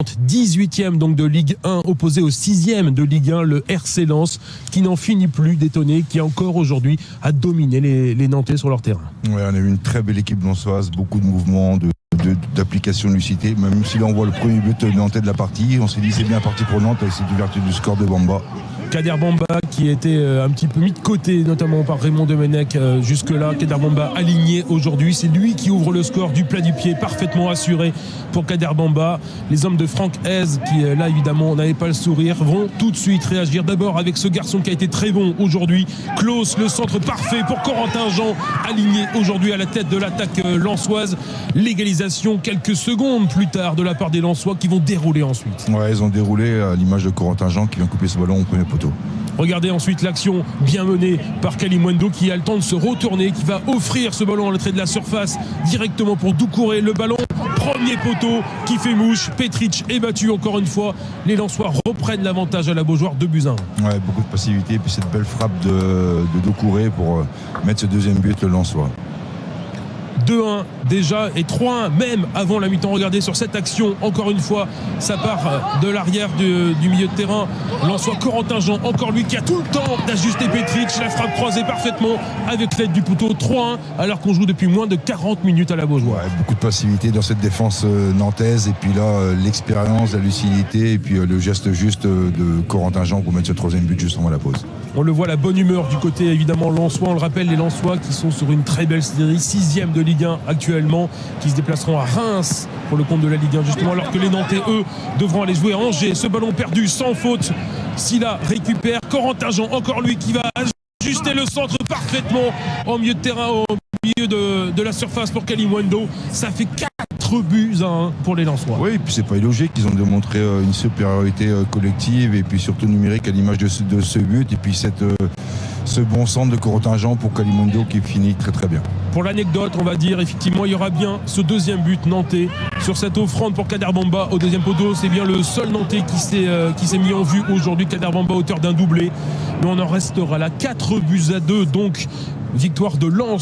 18e donc de Ligue 1 opposé au 6e de Ligue 1, le RC Lens, qui n'en finit plus d'étonner, qui encore aujourd'hui a dominé les Nantais sur leur terrain. Ouais, on a eu une très belle équipe lensoise, beaucoup de mouvements, d'application de lucidité. Même si là on voit le premier but nantais de la partie, on s'est dit c'est bien parti pour Nantes avec cette ouverture du score de Bamba. Kader Bamba qui était un petit peu mis de côté notamment par Raymond Domenech jusque-là. Kader Bamba aligné aujourd'hui, c'est lui qui ouvre le score du plat du pied, parfaitement assuré pour Kader Bamba. Les hommes de Franck Hez qui là évidemment n'avaient pas le sourire vont tout de suite réagir, d'abord avec ce garçon qui a été très bon aujourd'hui, Klaus, le centre parfait pour Corentin Jean, aligné aujourd'hui à la tête de l'attaque lensoise. L'égalisation quelques secondes plus tard de la part des Lensois qui vont dérouler ensuite. Ouais, ils ont déroulé à l'image de Corentin Jean qui vient couper ce ballon au premier poteau. Regardez ensuite l'action bien menée par Kalimundo qui a le temps de se retourner, qui va offrir ce ballon à l'entrée de la surface directement pour Doucouré. Le ballon, premier poteau qui fait mouche. Petric est battu encore une fois. Les Lensois reprennent l'avantage à la Beaujoire, 2-1. Ouais, beaucoup de passivité et puis cette belle frappe de Doucouré pour mettre ce deuxième but le Lensois. 2-1 déjà et 3-1 même avant la mi-temps. Regardez sur cette action, encore une fois, ça part de l'arrière du milieu de terrain. Lensois Corentin Jean, encore lui qui a tout le temps d'ajuster Petric. La frappe croisée parfaitement avec l'aide du poteau. 3-1 alors qu'on joue depuis moins de 40 minutes à la Beaujoire. Ouais, beaucoup de passivité dans cette défense nantaise et puis là l'expérience, la lucidité et puis le geste juste de Corentin Jean pour mettre ce troisième but juste avant la pause. On le voit, la bonne humeur du côté évidemment lensois. On le rappelle, les Lensois qui sont sur une très belle série, 6e de Ligue 1 actuellement, qui se déplaceront à Reims pour le compte de la Ligue 1 justement, alors que les Nantais eux devront aller jouer à Angers. Ce ballon perdu sans faute, Silla récupère, Corentin Jean, encore lui qui va ajuster le centre parfaitement en milieu de terrain, au milieu de la surface pour Kalimundo. Ça fait 4-1 pour les Lensois. Oui, et puis c'est pas illogique, ils ont démontré une supériorité collective et puis surtout numérique à l'image de ce but et puis ce bon centre de Corentin Jean pour Kalimundo qui finit très très bien. Pour l'anecdote, on va dire, effectivement, il y aura bien ce deuxième but nantais sur cette offrande pour Kader Bamba au deuxième poteau. C'est bien le seul nantais qui s'est mis en vue aujourd'hui. Kader Bamba, auteur d'un doublé. Mais on en restera là, 4-2, donc victoire de Lens